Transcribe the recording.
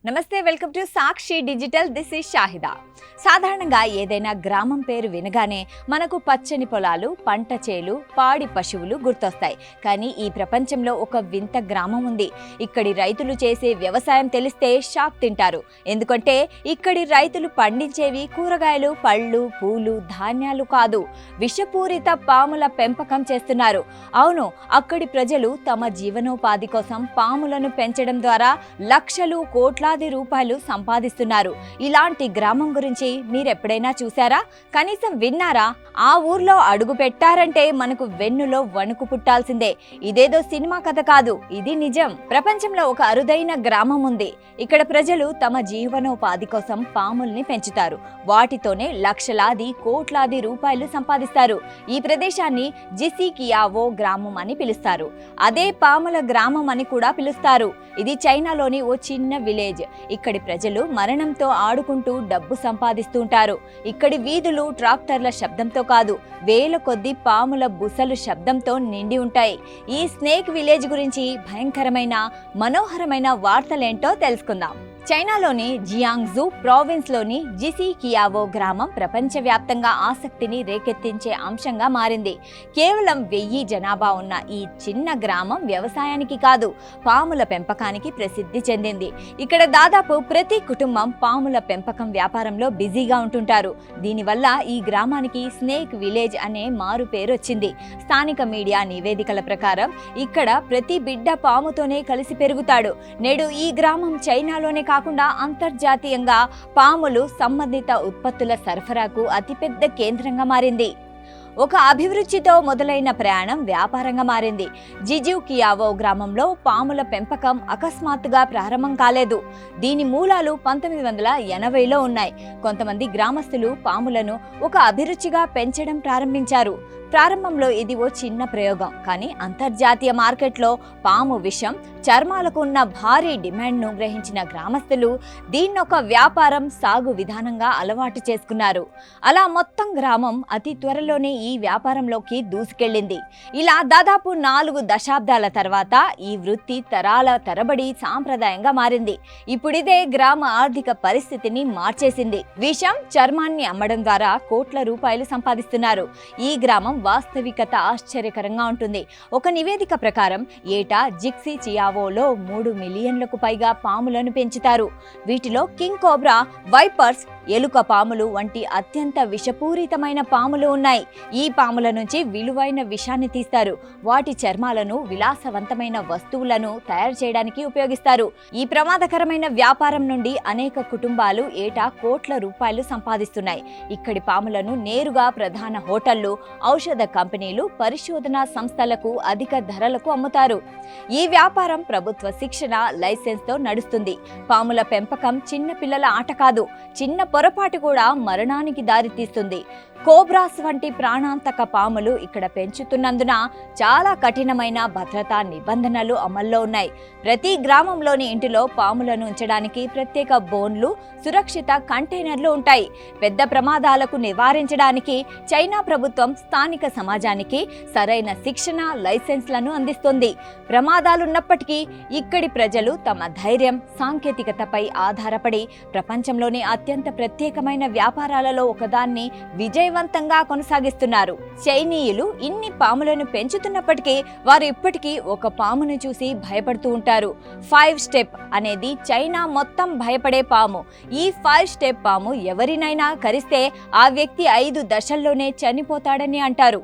నమస్తే, welcome to Sakshi digital. This is Shahida. సాధారణంగా ఏదైనా గ్రామం పేరు వినగానే మనకు పచ్చని పొలాలు, పంట చేలు, పాడి పశువులు గుర్తొస్తాయి. కానీ ఈ ప్రపంచంలో ఒక వింత గ్రామం ఉంది. ఇక్కడి రైతులు చేసే వ్యవసాయం తెలిస్తే షాక్ తింటారు. ఎందుకంటే ఇక్కడి రైతులు పండించేవి కూరగాయలు, పళ్ళు, పూలు, ధాన్యాలు కాదు, విషపూరిత పాముల పెంపకం చేస్తున్నారు. అవును, అక్కడి ప్రజలు తమ జీవనోపాధి కోసం పాములను పెంచడం ద్వారా లక్షలు, కోట్లాది రూపాయలు సంపాదిస్తున్నారు. ఇలాంటి గ్రామం గురించి మీరెప్పుడైనా చూసారా? కనీసం విన్నారా? ఆ ఊర్లో అడుగు పెట్టారంటే మనకు వెన్నులో వణుకు పుట్టాల్సిందే. ఇదేదో సినిమా కథ కాదు, ఇది నిజం. ప్రపంచంలో ఒక అరుదైన గ్రామం ఉంది. ఇక్కడ ప్రజలు తమ జీవనోపాధి కోసం పాముల్ని పెంచుతారు. వాటితోనే లక్షలాది, కోట్లాది రూపాయలు సంపాదిస్తారు. ఈ ప్రదేశాన్ని జిసికియావో గ్రామం అని పిలుస్తారు. అదే పాముల గ్రామం అని కూడా పిలుస్తారు. ఇది చైనాలోని ఓ చిన్న విలేజ్. ఇక్కడి ప్రజలు మరణంతో ఆడుకుంటూ డబ్బు సంపాదిస్తుంటారు. ఇక్కడి వీధులు ట్రాక్టర్ల శబ్దంతో కాదు, వేల కొద్ది పాముల బుసలు శబ్దంతో నిండి ఉంటాయి. ఈ స్నేక్ విలేజ్ గురించి భయంకరమైన, మనోహరమైన వార్తలేంటో తెలుసుకుందాం. చైనాలోని జియాంగ్జూ ప్రావిన్స్లోని జిసికియావో గ్రామం ప్రపంచవ్యాప్తంగా ఆసక్తిని రేకెత్తించే అంశంగా మారింది. కేవలం 1000 జనాభా ఉన్న ఈ చిన్న గ్రామం వ్యవసాయానికి కాదు, పాముల పెంపకానికి ప్రసిద్ధి చెందింది. ఇక్కడ దాదాపు ప్రతి కుటుంబం పాముల పెంపకం వ్యాపారంలో బిజీగా ఉంటుంటారు. దీనివల్ల ఈ గ్రామానికి స్నేక్ విలేజ్ అనే మారు పేరు వచ్చింది. స్థానిక మీడియా నివేదికల ప్రకారం ఇక్కడ ప్రతి బిడ్డ పాముతోనే కలిసి పెరుగుతాడు. నేడు ఈ గ్రామం చైనాలోనే కాకుండా అంతర్జాతీయంగా పాములు సంబంధిత ఉత్పత్తుల సరఫరాకు అతిపెద్ద కేంద్రంగా మారింది. ఒక అభివృద్ధితో మొదలైన ప్రయాణం వ్యాపారంగా మారింది. జిజుకియావో గ్రామంలో పాముల పెంపకం అకస్మాత్తుగా ప్రారంభం కాలేదు. దీని మూలాలు 1980లో ఉన్నాయి. కొంతమంది గ్రామస్తులు పాములను ఒక అభిరుచిగా పెంచడం ప్రారంభించారు. ప్రారంభంలో ఇది ఓ చిన్న ప్రయోగం, కానీ అంతర్జాతీయ మార్కెట్లో పాము విషం, చర్మాలకు ఉన్న భారీ డిమాండ్ను గ్రహించిన గ్రామస్తులు దీన్నొక వ్యాపారం, సాగు విధానంగా అలవాటు చేసుకున్నారు. అలా మొత్తం గ్రామం అతి త్వరలోనే ఈ వ్యాపారంలోకి దూసుకెళ్లింది. ఇలా దాదాపు 4 దశాబ్దాల తర్వాత ఈ వృత్తి తరాల తరబడి సాంప్రదాయంగా మారింది. ఇప్పుడిదే గ్రామ ఆర్థిక పరిస్థితిని మార్చేసింది. విషం, చర్మాన్ని అమ్మడం ద్వారా కోట్ల రూపాయలు సంపాదిస్తున్నారు. ఈ గ్రామం వాస్తవికత ఆశ్చర్యకరంగా ఉంటుంది. ఒక నివేదిక ప్రకారం ఏటా జిక్సికియావోలో 3 మిలియన్లకు పైగా పాములను పెంచుతారు. వీటిలో కింగ్ కోబ్రా, వైపర్స్, ఎలుక పాములు వంటి అత్యంత విషపూరితమైన పాములు ఉన్నాయి. ఈ పాముల నుంచి విలువైన విషాన్ని తీస్తారు. వాటి చర్మాలను విలాసవంతమైన వస్తువులను తయారు చేయడానికి ఉపయోగిస్తారు. ఈ ప్రమాదకరమైన వ్యాపారం నుండి అనేక కుటుంబాలు ఏటా కోట్ల రూపాయలు సంపాదిస్తున్నాయి. ఇక్కడి పాములను నేరుగా ప్రధాన హోటళ్లు, ఔషధ కంపెనీలు, పరిశోధనా సంస్థలకు అధిక ధరలకు అమ్ముతారు. ఈ వ్యాపారం ప్రభుత్వ శిక్షణ, లైసెన్స్తో నడుస్తుంది. పాముల పెంపకం చిన్న పిల్లల ఆట కాదు. చిన్న పొరపాటు కూడా మరణానికి దారితీస్తుంది. కోబ్రాస్ వంటి ప్రాణాంతక పాములు ఇక్కడ పెంచుతున్నందున చాలా కఠినమైన భద్రతా నిబంధనలు అమల్లో ఉన్నాయి. ప్రతి గ్రామంలోని ఇంటిలో పాములను ఉంచడానికి ప్రత్యేక బోన్లు, సురక్షిత కంటైనర్లు ఉంటాయి. పెద్ద ప్రమాదాలకు నివారించడానికి చైనా ప్రభుత్వం స్థానిక సమాజానికి సరైన శిక్షణ, లైసెన్స్లను అందిస్తుంది. ప్రమాదాలున్నప్పటికీ ఇక్కడి ప్రజలు తమ ధైర్యం, సాంకేతికతపై ఆధారపడి ప్రపంచంలోని అత్యంత ప్రత్యేకమైన వ్యాపారాలలో ఒకదాన్ని విజయవంతంగా కొనసాగిస్తున్నారు. చైనీయులు ఇన్ని పాములను పెంచుతున్నప్పటికీ వారు ఇప్పటికీ ఒక పామును చూసి భయపడుతూ ఉంటారు. 5 స్టెప్ అనేది చైనా మొత్తం భయపడే పాము. ఈ 5 స్టెప్ పాము ఎవరినైనా కరిస్తే ఆ వ్యక్తి 5 దశల్లోనే చనిపోతాడని అంటారు.